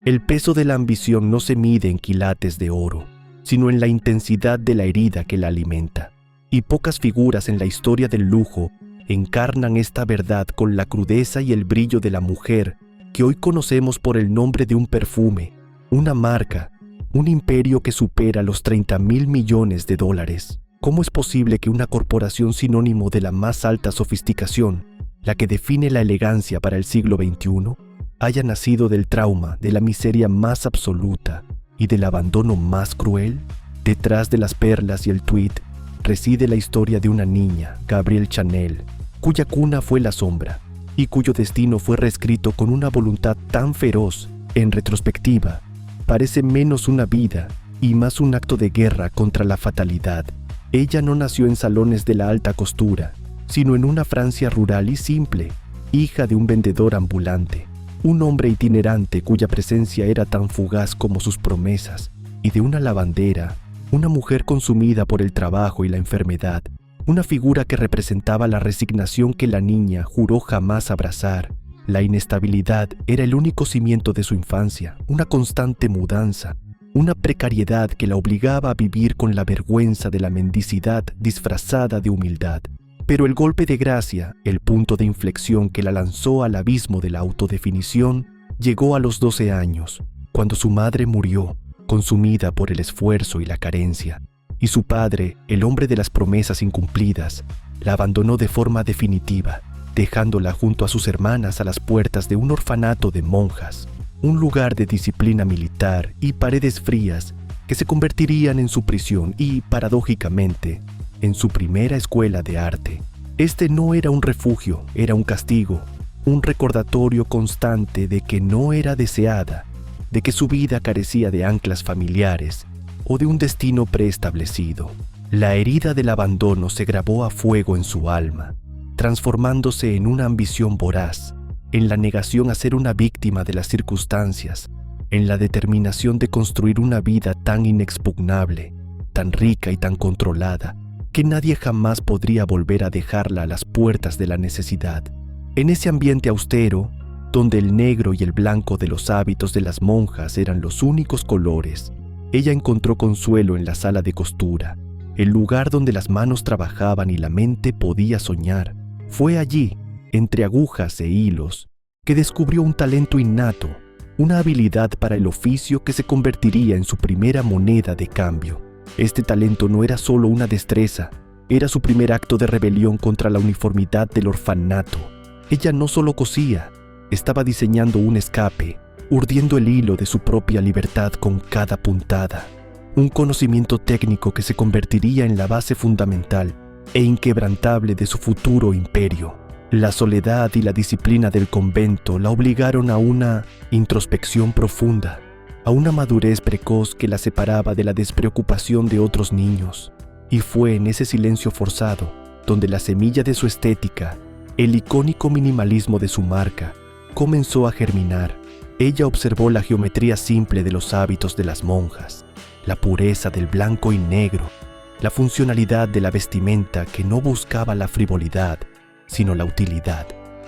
El peso de la ambición no se mide en quilates de oro, sino en la intensidad de la herida que la alimenta. Y pocas figuras en la historia del lujo encarnan esta verdad con la crudeza y el brillo de la mujer que hoy conocemos por el nombre de un perfume, una marca, un imperio que supera los 30.000 millones de dólares. ¿Cómo es posible que una corporación sinónimo de la más alta sofisticación, la que define la elegancia para el siglo XXI, haya nacido del trauma, de la miseria más absoluta y del abandono más cruel? Detrás de las perlas y el tweed reside la historia de una niña, Gabrielle Chanel, cuya cuna fue la sombra y cuyo destino fue reescrito con una voluntad tan feroz, en retrospectiva, parece menos una vida y más un acto de guerra contra la fatalidad. Ella no nació en salones de la alta costura, sino en una Francia rural y simple, hija de un vendedor ambulante, un hombre itinerante cuya presencia era tan fugaz como sus promesas, y de una lavandera, una mujer consumida por el trabajo y la enfermedad, una figura que representaba la resignación que la niña juró jamás abrazar. La inestabilidad era el único cimiento de su infancia, una constante mudanza, una precariedad que la obligaba a vivir con la vergüenza de la mendicidad disfrazada de humildad. Pero el golpe de gracia, el punto de inflexión que la lanzó al abismo de la autodefinición, llegó a los 12 años, cuando su madre murió, consumida por el esfuerzo y la carencia, y su padre, el hombre de las promesas incumplidas, la abandonó de forma definitiva, dejándola junto a sus hermanas a las puertas de un orfanato de monjas, un lugar de disciplina militar y paredes frías que se convertirían en su prisión y, paradójicamente, en su primera escuela de arte. Este no era un refugio, era un castigo, un recordatorio constante de que no era deseada, de que su vida carecía de anclas familiares o de un destino preestablecido. La herida del abandono se grabó a fuego en su alma, transformándose en una ambición voraz, en la negación a ser una víctima de las circunstancias, en la determinación de construir una vida tan inexpugnable, tan rica y tan controlada, que nadie jamás podría volver a dejarla a las puertas de la necesidad. En ese ambiente austero, donde el negro y el blanco de los hábitos de las monjas eran los únicos colores, ella encontró consuelo en la sala de costura, el lugar donde las manos trabajaban y la mente podía soñar. Fue allí, entre agujas e hilos, que descubrió un talento innato, una habilidad para el oficio que se convertiría en su primera moneda de cambio. Este talento no era solo una destreza, era su primer acto de rebelión contra la uniformidad del orfanato. Ella no solo cosía, estaba diseñando un escape, urdiendo el hilo de su propia libertad con cada puntada. Un conocimiento técnico que se convertiría en la base fundamental e inquebrantable de su futuro imperio. La soledad y la disciplina del convento la obligaron a una introspección profunda, a una madurez precoz que la separaba de la despreocupación de otros niños. Y fue en ese silencio forzado donde la semilla de su estética, el icónico minimalismo de su marca, comenzó a germinar. Ella observó la geometría simple de los hábitos de las monjas, la pureza del blanco y negro, la funcionalidad de la vestimenta que no buscaba la frivolidad, sino la utilidad.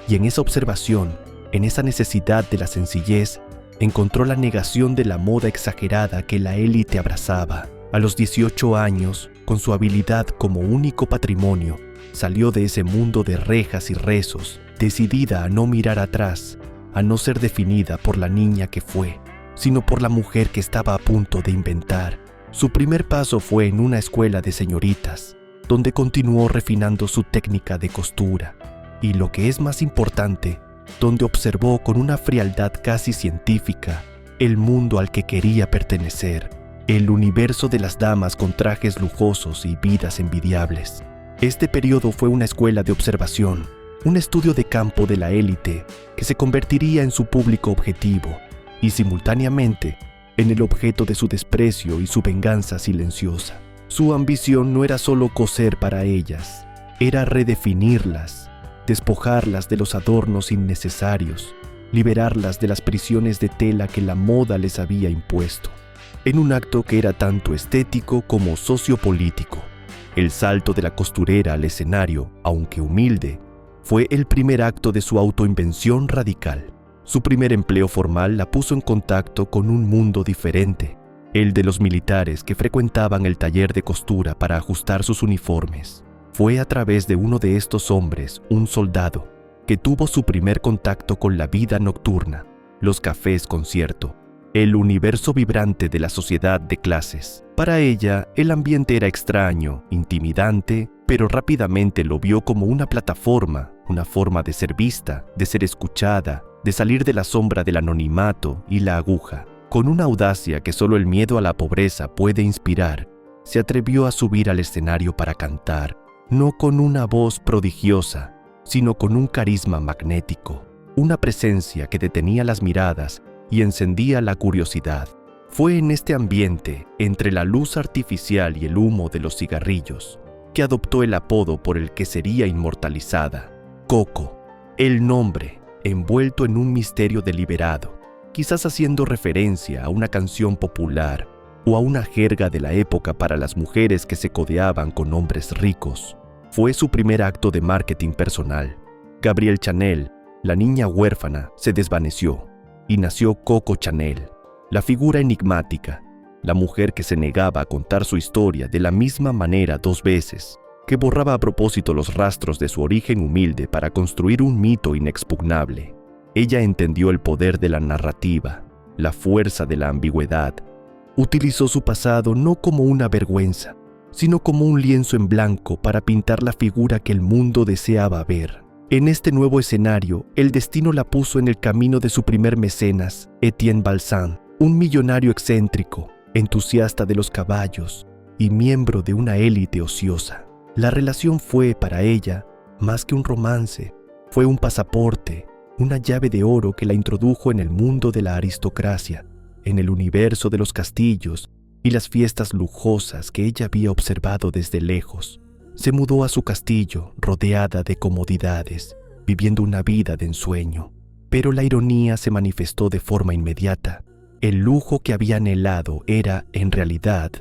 Y en esa observación, en esa necesidad de la sencillez, encontró la negación de la moda exagerada que la élite abrazaba. A los 18 años, con su habilidad como único patrimonio, salió de ese mundo de rejas y rezos, decidida a no mirar atrás, a no ser definida por la niña que fue, sino por la mujer que estaba a punto de inventar. Su primer paso fue en una escuela de señoritas, donde continuó refinando su técnica de costura, y lo que es más importante, donde observó con una frialdad casi científica el mundo al que quería pertenecer, el universo de las damas con trajes lujosos y vidas envidiables. Este periodo fue una escuela de observación, un estudio de campo de la élite que se convertiría en su público objetivo y simultáneamente en el objeto de su desprecio y su venganza silenciosa. Su ambición no era solo coser para ellas, era redefinirlas, despojarlas de los adornos innecesarios, liberarlas de las prisiones de tela que la moda les había impuesto, en un acto que era tanto estético como sociopolítico. El salto de la costurera al escenario, aunque humilde, fue el primer acto de su autoinvención radical. Su primer empleo formal la puso en contacto con un mundo diferente, el de los militares que frecuentaban el taller de costura para ajustar sus uniformes. Fue a través de uno de estos hombres, un soldado, que tuvo su primer contacto con la vida nocturna, los cafés concierto, el universo vibrante de la sociedad de clases. Para ella, el ambiente era extraño, intimidante, pero rápidamente lo vio como una plataforma, una forma de ser vista, de ser escuchada, de salir de la sombra del anonimato y la aguja. Con una audacia que solo el miedo a la pobreza puede inspirar, se atrevió a subir al escenario para cantar, no con una voz prodigiosa, sino con un carisma magnético, una presencia que detenía las miradas y encendía la curiosidad. Fue en este ambiente, entre la luz artificial y el humo de los cigarrillos, que adoptó el apodo por el que sería inmortalizada, Coco, el nombre envuelto en un misterio deliberado, quizás haciendo referencia a una canción popular o a una jerga de la época para las mujeres que se codeaban con hombres ricos. Fue su primer acto de marketing personal. Gabrielle Chanel, la niña huérfana, se desvaneció y nació Coco Chanel, la figura enigmática, la mujer que se negaba a contar su historia de la misma manera 2 veces, que borraba a propósito los rastros de su origen humilde para construir un mito inexpugnable. Ella entendió el poder de la narrativa, la fuerza de la ambigüedad. Utilizó su pasado no como una vergüenza, sino como un lienzo en blanco para pintar la figura que el mundo deseaba ver. En este nuevo escenario, el destino la puso en el camino de su primer mecenas, Etienne Balsan, un millonario excéntrico, entusiasta de los caballos y miembro de una élite ociosa. La relación fue, para ella, más que un romance, fue un pasaporte, una llave de oro que la introdujo en el mundo de la aristocracia, en el universo de los castillos y las fiestas lujosas que ella había observado desde lejos. Se mudó a su castillo, rodeada de comodidades, viviendo una vida de ensueño. Pero la ironía se manifestó de forma inmediata. El lujo que había anhelado era, en realidad,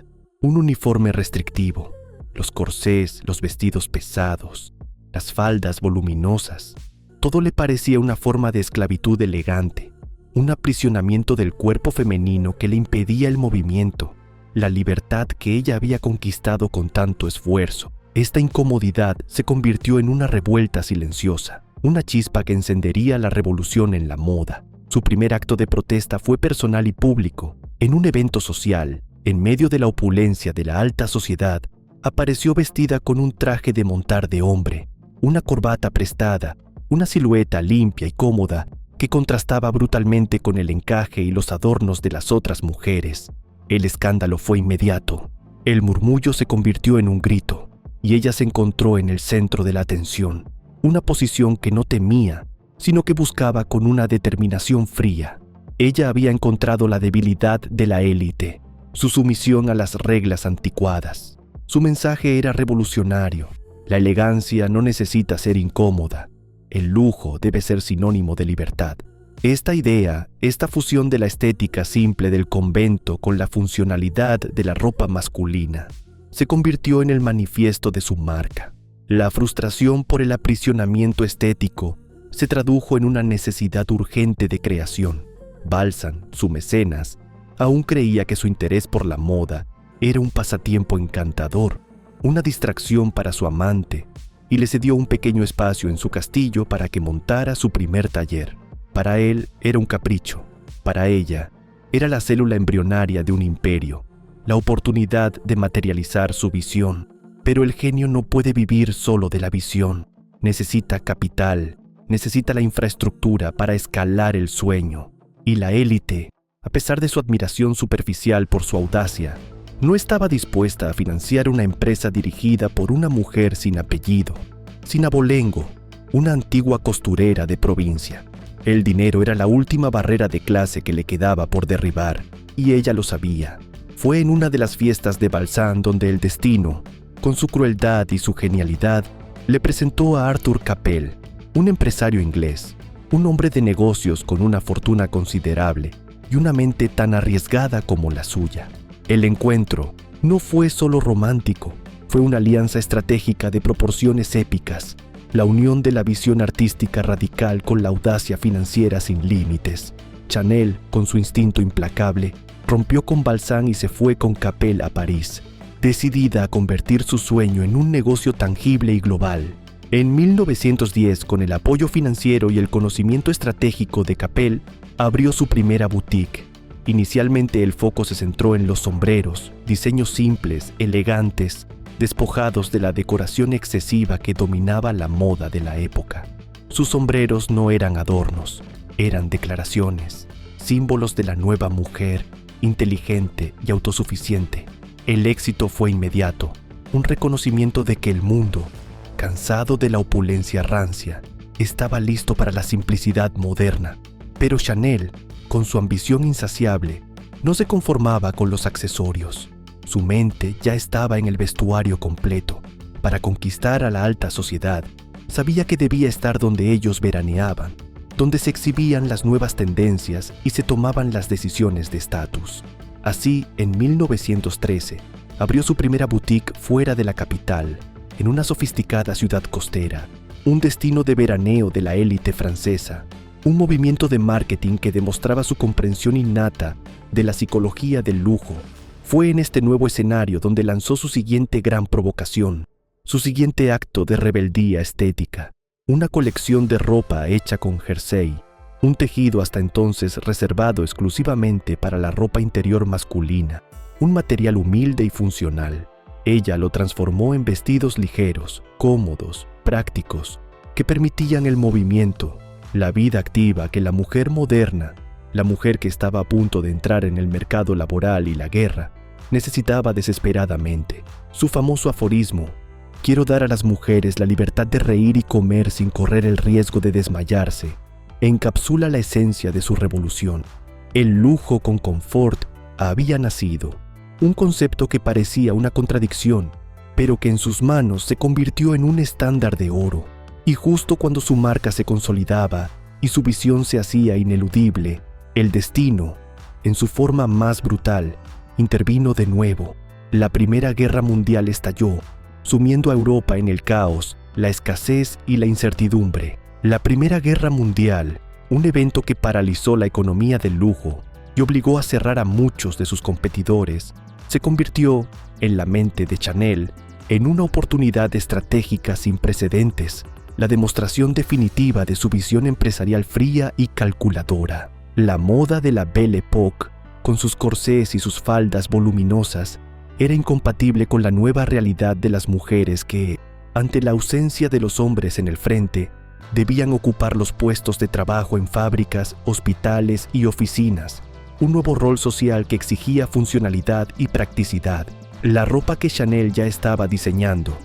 un uniforme restrictivo. Los corsés, los vestidos pesados, las faldas voluminosas. Todo le parecía una forma de esclavitud elegante, un aprisionamiento del cuerpo femenino que le impedía el movimiento, la libertad que ella había conquistado con tanto esfuerzo. Esta incomodidad se convirtió en una revuelta silenciosa, una chispa que encendería la revolución en la moda. Su primer acto de protesta fue personal y público. En un evento social, en medio de la opulencia de la alta sociedad, apareció vestida con un traje de montar de hombre, una corbata prestada, una silueta limpia y cómoda que contrastaba brutalmente con el encaje y los adornos de las otras mujeres. El escándalo fue inmediato. El murmullo se convirtió en un grito, y ella se encontró en el centro de la atención, una posición que no temía, sino que buscaba con una determinación fría. Ella había encontrado la debilidad de la élite, su sumisión a las reglas anticuadas. Su mensaje era revolucionario. La elegancia no necesita ser incómoda. El lujo debe ser sinónimo de libertad. Esta idea, esta fusión de la estética simple del convento con la funcionalidad de la ropa masculina, se convirtió en el manifiesto de su marca. La frustración por el aprisionamiento estético se tradujo en una necesidad urgente de creación. Balsan, su mecenas, aún creía que su interés por la moda era un pasatiempo encantador, una distracción para su amante, y le cedió un pequeño espacio en su castillo para que montara su primer taller. Para él era un capricho, para ella era la célula embrionaria de un imperio, la oportunidad de materializar su visión. Pero el genio no puede vivir solo de la visión. Necesita capital, necesita la infraestructura para escalar el sueño. Y la élite, a pesar de su admiración superficial por su audacia, no estaba dispuesta a financiar una empresa dirigida por una mujer sin apellido, sin abolengo, una antigua costurera de provincia. El dinero era la última barrera de clase que le quedaba por derribar, y ella lo sabía. Fue en una de las fiestas de Balsan donde el destino, con su crueldad y su genialidad, le presentó a Arthur Capel, un empresario inglés, un hombre de negocios con una fortuna considerable y una mente tan arriesgada como la suya. El encuentro no fue solo romántico, fue una alianza estratégica de proporciones épicas. la unión de la visión artística radical con la audacia financiera sin límites. Chanel, con su instinto implacable, rompió con Balzac y se fue con Capel a París, decidida a convertir su sueño en un negocio tangible y global. En 1910, con el apoyo financiero y el conocimiento estratégico de Capel, abrió su primera boutique. Inicialmente el foco se centró en los sombreros, diseños simples, elegantes, despojados de la decoración excesiva que dominaba la moda de la época. Sus sombreros no eran adornos, eran declaraciones, símbolos de la nueva mujer, inteligente y autosuficiente. El éxito fue inmediato, un reconocimiento de que el mundo, cansado de la opulencia rancia, estaba listo para la simplicidad moderna. Pero Chanel, con su ambición insaciable, no se conformaba con los accesorios. Su mente ya estaba en el vestuario completo. Para conquistar a la alta sociedad, sabía que debía estar donde ellos veraneaban, donde se exhibían las nuevas tendencias y se tomaban las decisiones de estatus. Así, en 1913, abrió su primera boutique fuera de la capital, en una sofisticada ciudad costera, un destino de veraneo de la élite francesa, un movimiento de marketing que demostraba su comprensión innata de la psicología del lujo. Fue en este nuevo escenario donde lanzó su siguiente gran provocación, su siguiente acto de rebeldía estética, una colección de ropa hecha con jersey, un tejido hasta entonces reservado exclusivamente para la ropa interior masculina, un material humilde y funcional. Ella lo transformó en vestidos ligeros, cómodos, prácticos, que permitían el movimiento, la vida activa que la mujer moderna, la mujer que estaba a punto de entrar en el mercado laboral y la guerra, necesitaba desesperadamente. Su famoso aforismo, «Quiero dar a las mujeres la libertad de reír y comer sin correr el riesgo de desmayarse», encapsula la esencia de su revolución. El lujo con confort había nacido, un concepto que parecía una contradicción, pero que en sus manos se convirtió en un estándar de oro. Y justo cuando su marca se consolidaba y su visión se hacía ineludible, el destino, en su forma más brutal, intervino de nuevo. La Primera Guerra Mundial estalló, sumiendo a Europa en el caos, la escasez y la incertidumbre. La Primera Guerra Mundial, un evento que paralizó la economía del lujo y obligó a cerrar a muchos de sus competidores, se convirtió, en la mente de Chanel, en una oportunidad estratégica sin precedentes, la demostración definitiva de su visión empresarial fría y calculadora. La moda de la Belle Époque, con sus corsés y sus faldas voluminosas, era incompatible con la nueva realidad de las mujeres que, ante la ausencia de los hombres en el frente, debían ocupar los puestos de trabajo en fábricas, hospitales y oficinas, un nuevo rol social que exigía funcionalidad y practicidad. La ropa que Chanel ya estaba diseñando,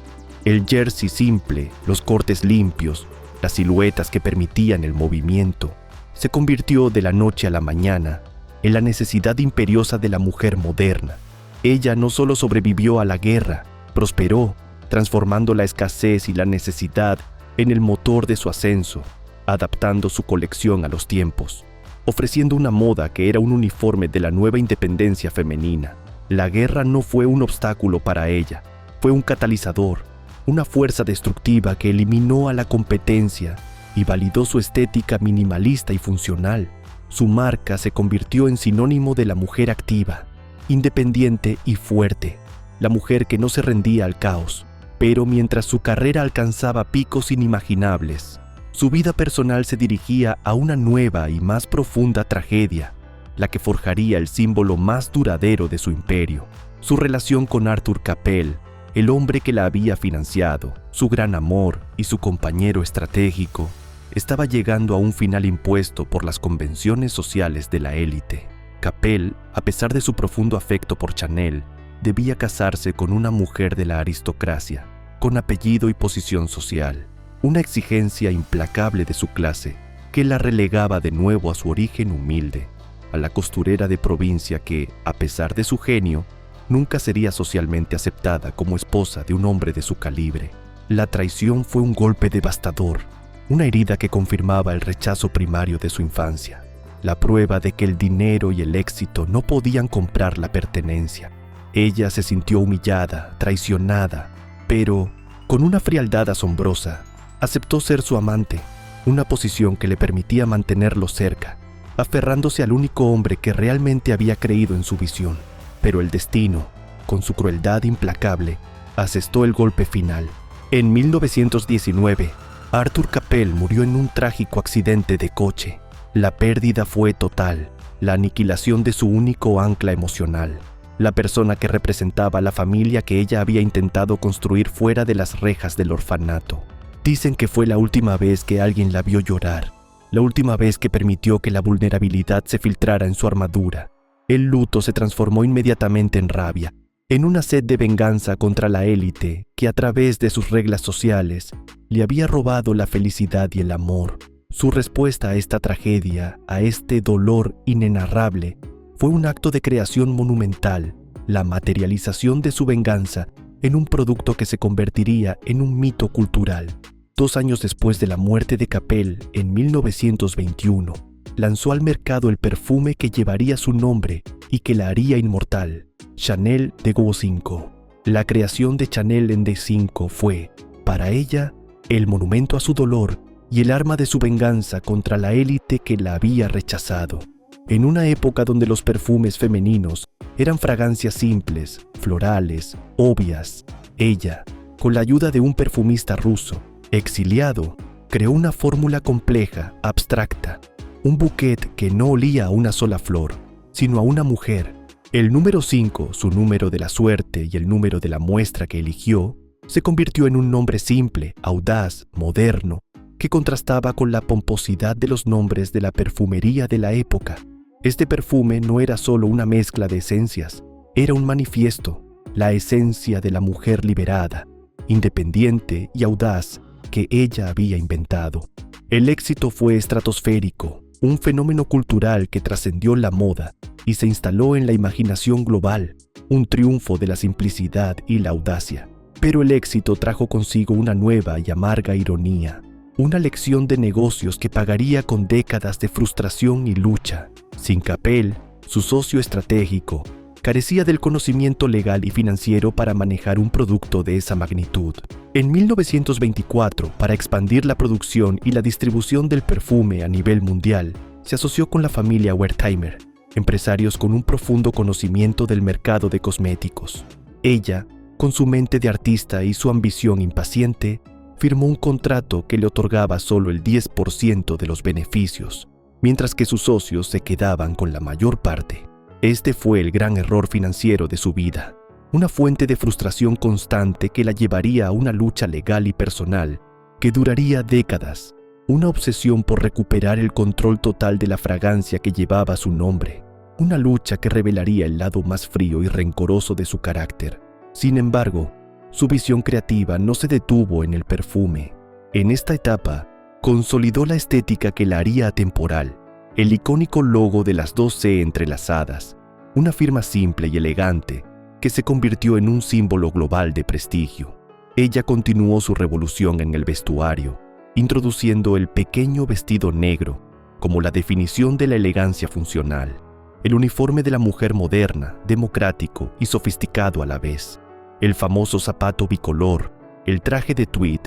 el jersey simple, los cortes limpios, las siluetas que permitían el movimiento, se convirtió de la noche a la mañana en la necesidad imperiosa de la mujer moderna. Ella no solo sobrevivió a la guerra, prosperó, transformando la escasez y la necesidad en el motor de su ascenso, adaptando su colección a los tiempos, ofreciendo una moda que era un uniforme de la nueva independencia femenina. La guerra no fue un obstáculo para ella, fue un catalizador, una fuerza destructiva que eliminó a la competencia y validó su estética minimalista y funcional. Su marca se convirtió en sinónimo de la mujer activa, independiente y fuerte, la mujer que no se rendía al caos. Pero mientras su carrera alcanzaba picos inimaginables, su vida personal se dirigía a una nueva y más profunda tragedia, la que forjaría el símbolo más duradero de su imperio. Su relación con Arthur Capel, el hombre que la había financiado, su gran amor y su compañero estratégico, estaba llegando a un final impuesto por las convenciones sociales de la élite. Capel, a pesar de su profundo afecto por Chanel, debía casarse con una mujer de la aristocracia, con apellido y posición social, una exigencia implacable de su clase que la relegaba de nuevo a su origen humilde, a la costurera de provincia que, a pesar de su genio, nunca sería socialmente aceptada como esposa de un hombre de su calibre. La traición fue un golpe devastador, una herida que confirmaba el rechazo primario de su infancia, la prueba de que el dinero y el éxito no podían comprar la pertenencia. Ella se sintió humillada, traicionada, pero, con una frialdad asombrosa, Aceptó ser su amante, una posición que le permitía mantenerlo cerca, aferrándose al único hombre que realmente había creído en su visión. Pero el destino, con su crueldad implacable, asestó el golpe final. En 1919, Arthur Capel murió en un trágico accidente de coche. La pérdida fue total, la aniquilación de su único ancla emocional, la persona que representaba a la familia que ella había intentado construir fuera de las rejas del orfanato. Dicen que fue la última vez que alguien la vio llorar, la última vez que permitió que la vulnerabilidad se filtrara en su armadura. El luto se transformó inmediatamente en rabia, en una sed de venganza contra la élite que a través de sus reglas sociales le había robado la felicidad y el amor. Su respuesta a esta tragedia, a este dolor inenarrable, fue un acto de creación monumental, la materialización de su venganza en un producto que se convertiría en un mito cultural. 2 años después de la muerte de Capel, en 1921, lanzó al mercado el perfume que llevaría su nombre y que la haría inmortal, Chanel de Go 5. La creación de Chanel en D5 fue, para ella, el monumento a su dolor y el arma de su venganza contra la élite que la había rechazado. En una época donde los perfumes femeninos eran fragancias simples, florales, obvias, ella, con la ayuda de un perfumista ruso, exiliado, creó una fórmula compleja, abstracta, un bouquet que no olía a una sola flor, sino a una mujer. El número 5, su número de la suerte y el número de la muestra que eligió, se convirtió en un nombre simple, audaz, moderno, que contrastaba con la pomposidad de los nombres de la perfumería de la época. Este perfume no era solo una mezcla de esencias, era un manifiesto, la esencia de la mujer liberada, independiente y audaz que ella había inventado. El éxito fue estratosférico, un fenómeno cultural que trascendió la moda y se instaló en la imaginación global, un triunfo de la simplicidad y la audacia. Pero el éxito trajo consigo una nueva y amarga ironía, una lección de negocios que pagaría con décadas de frustración y lucha. Sin Capel, su socio estratégico, carecía del conocimiento legal y financiero para manejar un producto de esa magnitud. En 1924, para expandir la producción y la distribución del perfume a nivel mundial, se asoció con la familia Wertheimer, empresarios con un profundo conocimiento del mercado de cosméticos. Ella, con su mente de artista y su ambición impaciente, firmó un contrato que le otorgaba solo el 10% de los beneficios, mientras que sus socios se quedaban con la mayor parte. Este fue el gran error financiero de su vida, una fuente de frustración constante que la llevaría a una lucha legal y personal que duraría décadas, una obsesión por recuperar el control total de la fragancia que llevaba su nombre, una lucha que revelaría el lado más frío y rencoroso de su carácter. Sin embargo, su visión creativa no se detuvo en el perfume. En esta etapa, consolidó la estética que la haría atemporal, el icónico logo de las 2 C entrelazadas, una firma simple y elegante que se convirtió en un símbolo global de prestigio. Ella continuó su revolución en el vestuario, introduciendo el pequeño vestido negro como la definición de la elegancia funcional, el uniforme de la mujer moderna, democrático y sofisticado a la vez, el famoso zapato bicolor, el traje de tweed.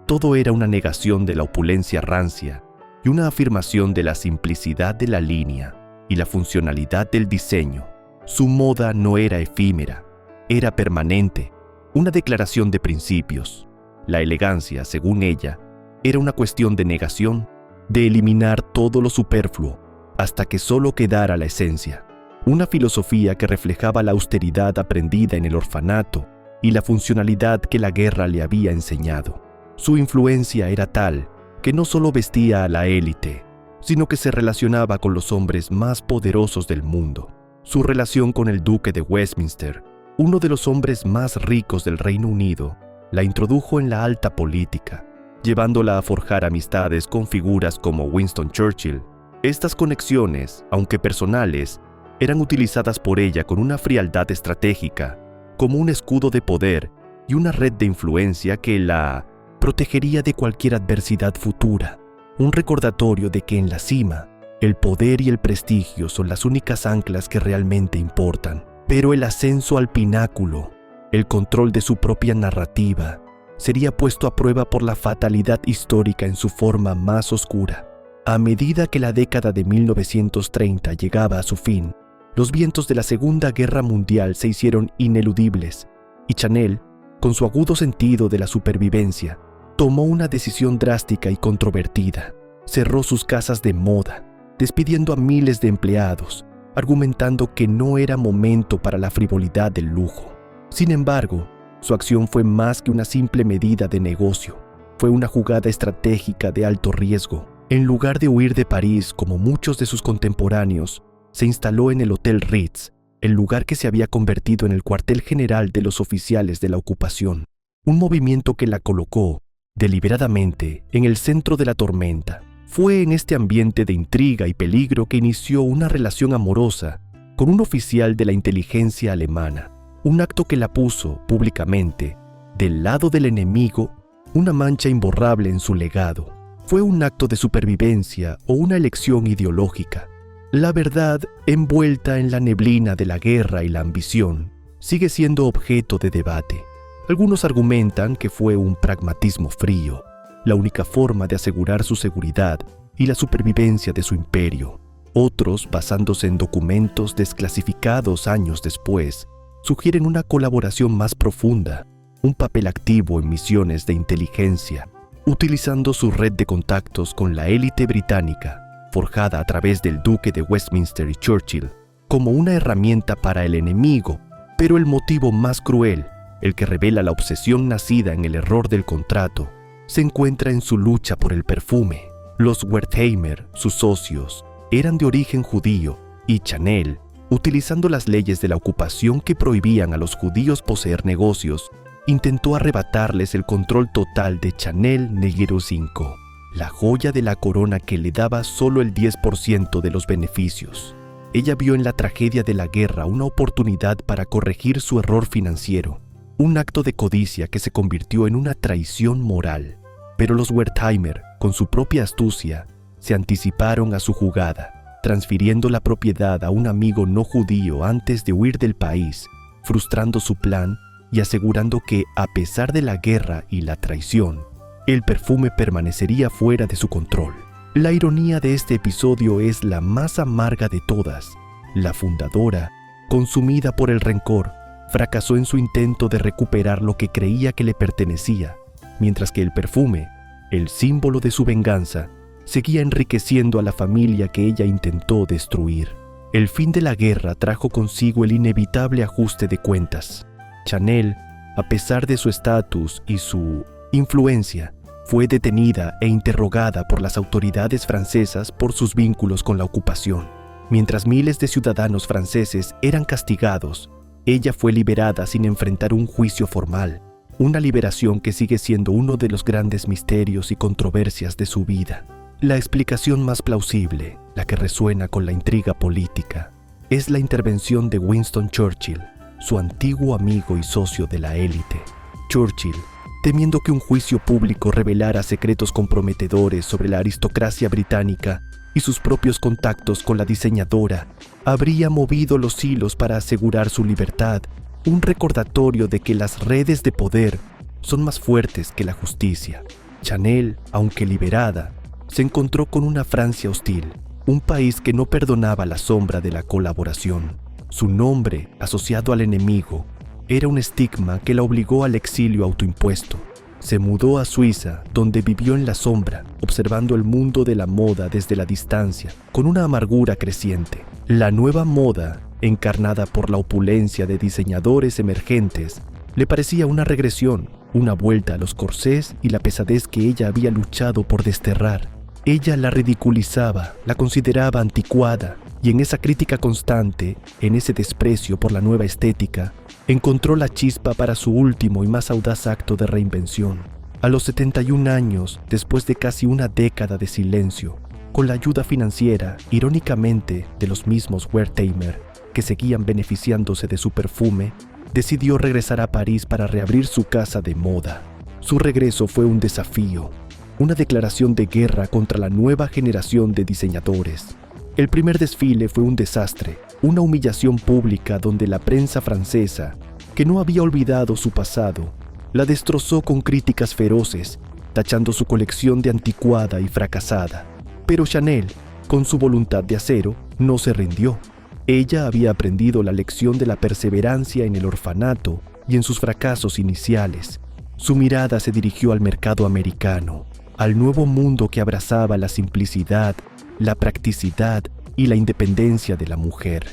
Todo era una negación de la opulencia rancia y una afirmación de la simplicidad de la línea y la funcionalidad del diseño. Su moda no era efímera, era permanente, una declaración de principios. La elegancia, según ella, era una cuestión de negación, de eliminar todo lo superfluo hasta que solo quedara la esencia. Una filosofía que reflejaba la austeridad aprendida en el orfanato y la funcionalidad que la guerra le había enseñado. Su influencia era tal que no solo vestía a la élite, sino que se relacionaba con los hombres más poderosos del mundo. Su relación con el duque de Westminster, uno de los hombres más ricos del Reino Unido, la introdujo en la alta política, llevándola a forjar amistades con figuras como Winston Churchill. Estas conexiones, aunque personales, eran utilizadas por ella con una frialdad estratégica, como un escudo de poder y una red de influencia que la protegería de cualquier adversidad futura, un recordatorio de que en la cima, el poder y el prestigio son las únicas anclas que realmente importan. Pero el ascenso al pináculo, el control de su propia narrativa, sería puesto a prueba por la fatalidad histórica en su forma más oscura. A medida que la década de 1930 llegaba a su fin, los vientos de la Segunda Guerra Mundial se hicieron ineludibles y Chanel, con su agudo sentido de la supervivencia, tomó una decisión drástica y controvertida. Cerró sus casas de moda, despidiendo a miles de empleados, argumentando que no era momento para la frivolidad del lujo. Sin embargo, su acción fue más que una simple medida de negocio. Fue una jugada estratégica de alto riesgo. En lugar de huir de París como muchos de sus contemporáneos, se instaló en el Hotel Ritz, el lugar que se había convertido en el cuartel general de los oficiales de la ocupación, un movimiento que la colocó, deliberadamente, en el centro de la tormenta. Fue en este ambiente de intriga y peligro que inició una relación amorosa con un oficial de la inteligencia alemana, un acto que la puso, públicamente, del lado del enemigo, una mancha imborrable en su legado. ¿Fue un acto de supervivencia o una elección ideológica? La verdad, envuelta en la neblina de la guerra y la ambición, sigue siendo objeto de debate. Algunos argumentan que fue un pragmatismo frío, la única forma de asegurar su seguridad y la supervivencia de su imperio. Otros, basándose en documentos desclasificados años después, sugieren una colaboración más profunda, un papel activo en misiones de inteligencia, utilizando su red de contactos con la élite británica, forjada a través del Duque de Westminster y Churchill, como una herramienta para el enemigo. Pero el motivo más cruel, el que revela la obsesión nacida en el error del contrato, se encuentra en su lucha por el perfume. Los Wertheimer, sus socios, eran de origen judío y Chanel, utilizando las leyes de la ocupación que prohibían a los judíos poseer negocios, intentó arrebatarles el control total de Chanel Número 5, la joya de la corona que le daba solo el 10% de los beneficios. Ella vio en la tragedia de la guerra una oportunidad para corregir su error financiero, un acto de codicia que se convirtió en una traición moral. Pero los Wertheimer, con su propia astucia, se anticiparon a su jugada, transfiriendo la propiedad a un amigo no judío antes de huir del país, frustrando su plan y asegurando que, a pesar de la guerra y la traición, el perfume permanecería fuera de su control. La ironía de este episodio es la más amarga de todas. La fundadora, consumida por el rencor, fracasó en su intento de recuperar lo que creía que le pertenecía, mientras que el perfume, el símbolo de su venganza, seguía enriqueciendo a la familia que ella intentó destruir. El fin de la guerra trajo consigo el inevitable ajuste de cuentas. Chanel, a pesar de su estatus y su influencia, fue detenida e interrogada por las autoridades francesas por sus vínculos con la ocupación. Mientras miles de ciudadanos franceses eran castigados, ella fue liberada sin enfrentar un juicio formal, una liberación que sigue siendo uno de los grandes misterios y controversias de su vida. La explicación más plausible, la que resuena con la intriga política, es la intervención de Winston Churchill, su antiguo amigo y socio de la élite. Churchill, temiendo que un juicio público revelara secretos comprometedores sobre la aristocracia británica y sus propios contactos con la diseñadora, habría movido los hilos para asegurar su libertad, un recordatorio de que las redes de poder son más fuertes que la justicia. Chanel, aunque liberada, se encontró con una Francia hostil, un país que no perdonaba la sombra de la colaboración. Su nombre, asociado al enemigo, era un estigma que la obligó al exilio autoimpuesto. Se mudó a Suiza, donde vivió en la sombra, observando el mundo de la moda desde la distancia, con una amargura creciente. La nueva moda, encarnada por la opulencia de diseñadores emergentes, le parecía una regresión, una vuelta a los corsés y la pesadez que ella había luchado por desterrar. Ella la ridiculizaba, la consideraba anticuada, y en esa crítica constante, en ese desprecio por la nueva estética, encontró la chispa para su último y más audaz acto de reinvención. A los 71 años, después de casi una década de silencio, con la ayuda financiera, irónicamente, de los mismos Wertheimer, que seguían beneficiándose de su perfume, decidió regresar a París para reabrir su casa de moda. Su regreso fue un desafío, una declaración de guerra contra la nueva generación de diseñadores. El primer desfile fue un desastre, una humillación pública donde la prensa francesa, que no había olvidado su pasado, La destrozó con críticas feroces, tachando su colección de anticuada y fracasada. Pero Chanel, con su voluntad de acero, no se rindió. Ella había aprendido la lección de la perseverancia en el orfanato y en sus fracasos iniciales. Su mirada se dirigió al mercado americano, al nuevo mundo que abrazaba la simplicidad, la practicidad y la independencia de la mujer.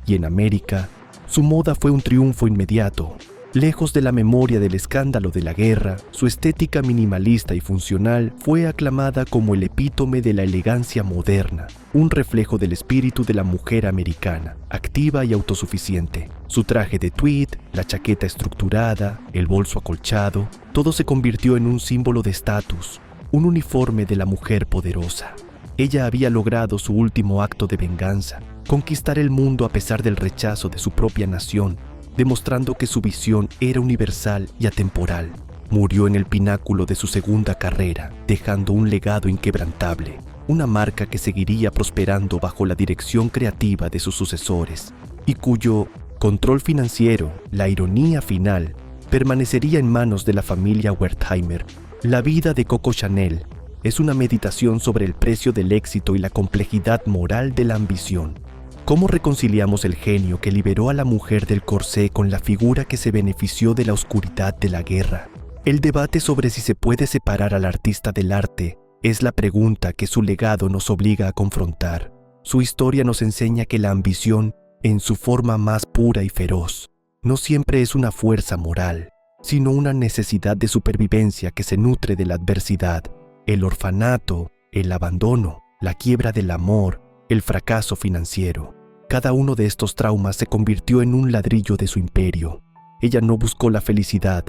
Y en América, su moda fue un triunfo inmediato. Lejos de la memoria del escándalo de la guerra, su estética minimalista y funcional fue aclamada como el epítome de la elegancia moderna, un reflejo del espíritu de la mujer americana, activa y autosuficiente. Su traje de tweed, la chaqueta estructurada, el bolso acolchado, todo se convirtió en un símbolo de estatus, un uniforme de la mujer poderosa. Ella había logrado su último acto de venganza, conquistar el mundo a pesar del rechazo de su propia nación, demostrando que su visión era universal y atemporal. Murió en el pináculo de su segunda carrera, dejando un legado inquebrantable, una marca que seguiría prosperando bajo la dirección creativa de sus sucesores, y cuyo control financiero, la ironía final, permanecería en manos de la familia Wertheimer. La vida de Coco Chanel es una meditación sobre el precio del éxito y la complejidad moral de la ambición. ¿Cómo reconciliamos el genio que liberó a la mujer del corsé con la figura que se benefició de la oscuridad de la guerra? El debate sobre si se puede separar al artista del arte es la pregunta que su legado nos obliga a confrontar. Su historia nos enseña que la ambición, en su forma más pura y feroz, no siempre es una fuerza moral, sino una necesidad de supervivencia que se nutre de la adversidad, el orfanato, el abandono, la quiebra del amor, el fracaso financiero. Cada uno de estos traumas se convirtió en un ladrillo de su imperio. Ella no buscó la felicidad,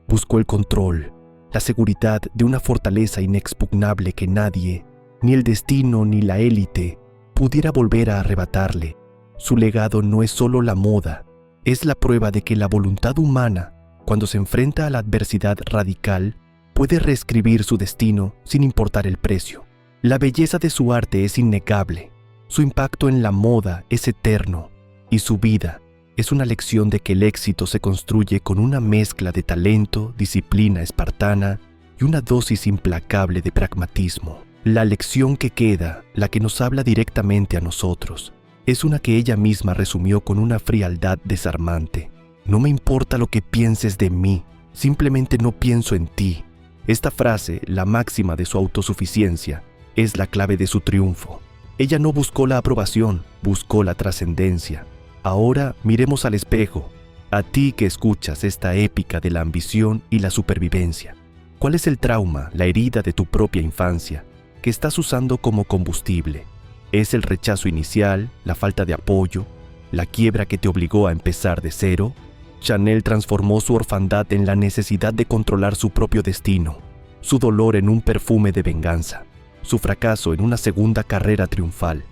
buscó el control, la seguridad de una fortaleza inexpugnable que nadie, ni el destino ni la élite, pudiera volver a arrebatarle. Su legado no es solo la moda, es la prueba de que la voluntad humana, cuando se enfrenta a la adversidad radical, puede reescribir su destino sin importar el precio. La belleza de su arte es innegable. Su impacto en la moda es eterno y su vida es una lección de que el éxito se construye con una mezcla de talento, disciplina espartana y una dosis implacable de pragmatismo. La lección que queda, la que nos habla directamente a nosotros, es una que ella misma resumió con una frialdad desarmante. No me importa lo que pienses de mí, simplemente no pienso en ti. Esta frase, la máxima de su autosuficiencia, es la clave de su triunfo. Ella no buscó la aprobación, buscó la trascendencia. Ahora miremos al espejo, a ti que escuchas esta épica de la ambición y la supervivencia. ¿Cuál es el trauma, la herida de tu propia infancia que estás usando como combustible? ¿Es el rechazo inicial, la falta de apoyo, la quiebra que te obligó a empezar de cero? Chanel transformó su orfandad en la necesidad de controlar su propio destino, su dolor en un perfume de venganza, su fracaso en una segunda carrera triunfal.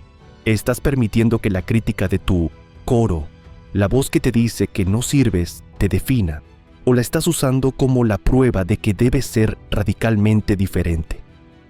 Estás permitiendo que la crítica de tu coro, la voz que te dice que no sirves, te defina, o la estás usando como la prueba de que debes ser radicalmente diferente.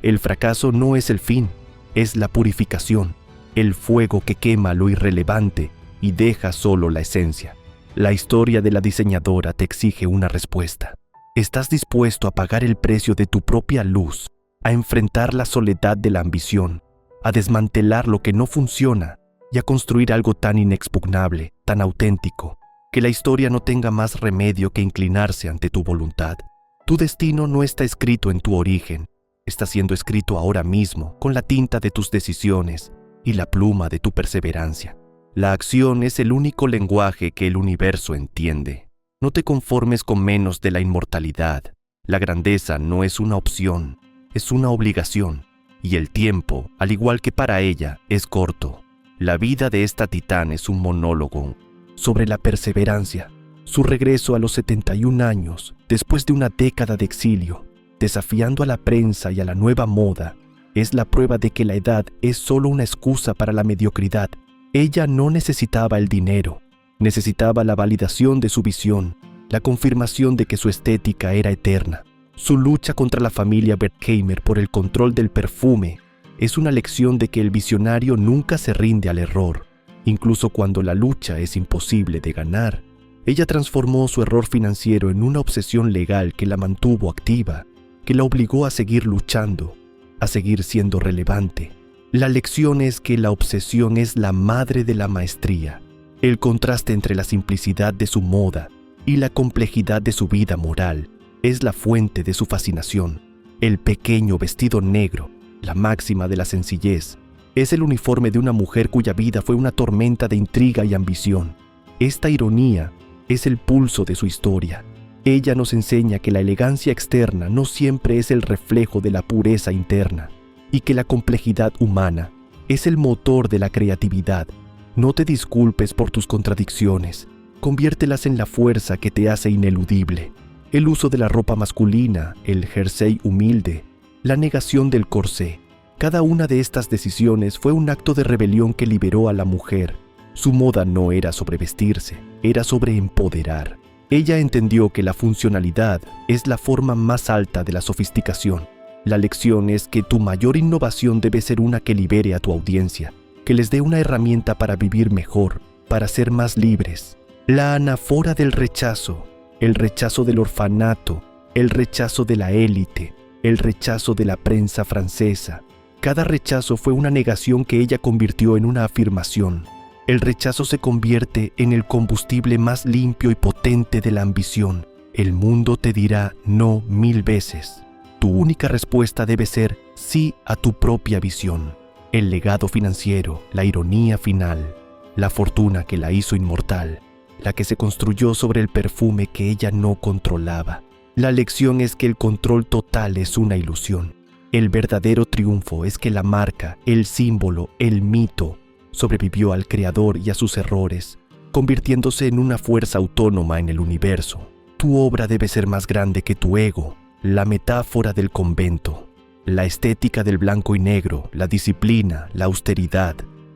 El fracaso no es el fin, es la purificación, el fuego que quema lo irrelevante y deja solo la esencia. La historia de la diseñadora te exige una respuesta. ¿Estás dispuesto a pagar el precio de tu propia luz, a enfrentar la soledad de la ambición, a desmantelar lo que no funciona y a construir algo tan inexpugnable, tan auténtico, que la historia no tenga más remedio que inclinarse ante tu voluntad? Tu destino no está escrito en tu origen, está siendo escrito ahora mismo con la tinta de tus decisiones y la pluma de tu perseverancia. La acción es el único lenguaje que el universo entiende. No te conformes con menos de la inmortalidad. La grandeza no es una opción, es una obligación, y el tiempo, al igual que para ella, es corto. La vida de esta titán es un monólogo sobre la perseverancia. Su regreso a los 71 años, después de una década de exilio, desafiando a la prensa y a la nueva moda, es la prueba de que la edad es solo una excusa para la mediocridad. Ella no necesitaba el dinero, necesitaba la validación de su visión, la confirmación de que su estética era eterna. Su lucha contra la familia Wertheimer por el control del perfume es una lección de que el visionario nunca se rinde al error, incluso cuando la lucha es imposible de ganar. Ella transformó su error financiero en una obsesión legal que la mantuvo activa, que la obligó a seguir luchando, a seguir siendo relevante. La lección es que la obsesión es la madre de la maestría. El contraste entre la simplicidad de su moda y la complejidad de su vida moral es la fuente de su fascinación. El pequeño vestido negro, la máxima de la sencillez, es el uniforme de una mujer cuya vida fue una tormenta de intriga y ambición. Esta ironía es el pulso de su historia. Ella nos enseña que la elegancia externa no siempre es el reflejo de la pureza interna y que la complejidad humana es el motor de la creatividad. No te disculpes por tus contradicciones, conviértelas en la fuerza que te hace ineludible. El uso de la ropa masculina, el jersey humilde, la negación del corsé. Cada una de estas decisiones fue un acto de rebelión que liberó a la mujer. Su moda no era sobre vestirse, era sobre empoderar. Ella entendió que la funcionalidad es la forma más alta de la sofisticación. La lección es que tu mayor innovación debe ser una que libere a tu audiencia, que les dé una herramienta para vivir mejor, para ser más libres. La anáfora del rechazo, el rechazo del orfanato, el rechazo de la élite, el rechazo de la prensa francesa. Cada rechazo fue una negación que ella convirtió en una afirmación. El rechazo se convierte en el combustible más limpio y potente de la ambición. El mundo te dirá no 1000 veces. Tu única respuesta debe ser sí a tu propia visión. El legado financiero, la ironía final, la fortuna que la hizo inmortal, la que se construyó sobre el perfume que ella no controlaba. La lección es que el control total es una ilusión. El verdadero triunfo es que la marca, el símbolo, el mito, sobrevivió al creador y a sus errores, convirtiéndose en una fuerza autónoma en el universo. Tu obra debe ser más grande que tu ego, la metáfora del convento, la estética del blanco y negro, la disciplina, la austeridad.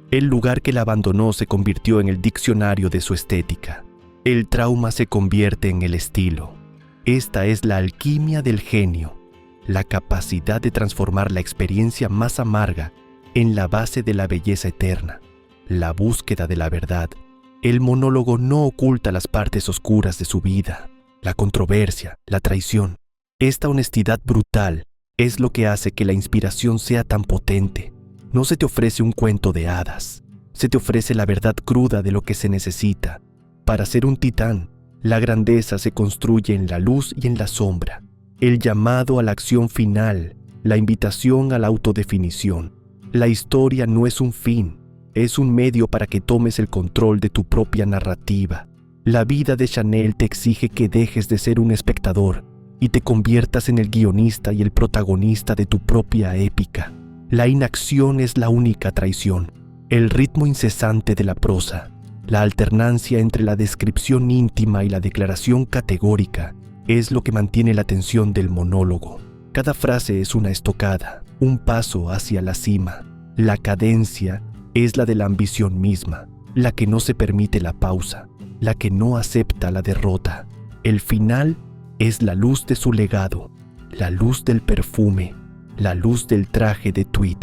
El lugar que la abandonó se convirtió en el diccionario de su estética. El trauma se convierte en el estilo. Esta es la alquimia del genio, la capacidad de transformar la experiencia más amarga en la base de la belleza eterna, la búsqueda de la verdad. El monólogo no oculta las partes oscuras de su vida, la controversia, la traición. Esta honestidad brutal es lo que hace que la inspiración sea tan potente. No se te ofrece un cuento de hadas, se te ofrece la verdad cruda de lo que se necesita. Para ser un titán, la grandeza se construye en la luz y en la sombra. El llamado a la acción final, la invitación a la autodefinición. La historia no es un fin, es un medio para que tomes el control de tu propia narrativa. La vida de Chanel te exige que dejes de ser un espectador y te conviertas en el guionista y el protagonista de tu propia épica. La inacción es la única traición, el ritmo incesante de la prosa, la alternancia entre la descripción íntima y la declaración categórica es lo que mantiene la tensión del monólogo. Cada frase es una estocada, un paso hacia la cima. La cadencia es la de la ambición misma, la que no se permite la pausa, la que no acepta la derrota. El final es la luz de su legado, la luz del perfume, la luz del traje de tweed,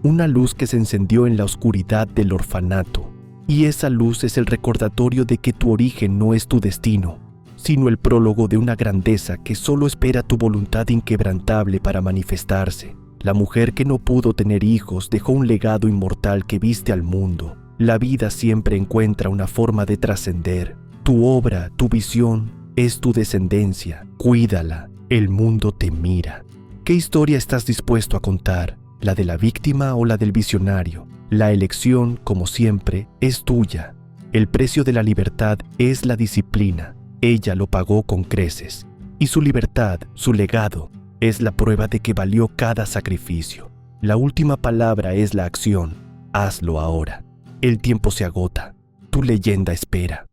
una luz que se encendió en la oscuridad del orfanato. Y esa luz es el recordatorio de que tu origen no es tu destino, sino el prólogo de una grandeza que solo espera tu voluntad inquebrantable para manifestarse. La mujer que no pudo tener hijos dejó un legado inmortal que viste al mundo. La vida siempre encuentra una forma de trascender. Tu obra, tu visión, es tu descendencia. Cuídala, el mundo te mira. ¿Qué historia estás dispuesto a contar? ¿La de la víctima o la del visionario? La elección, como siempre, es tuya. El precio de la libertad es la disciplina. Ella lo pagó con creces. Y su libertad, su legado, es la prueba de que valió cada sacrificio. La última palabra es la acción. Hazlo ahora. El tiempo se agota. Tu leyenda espera.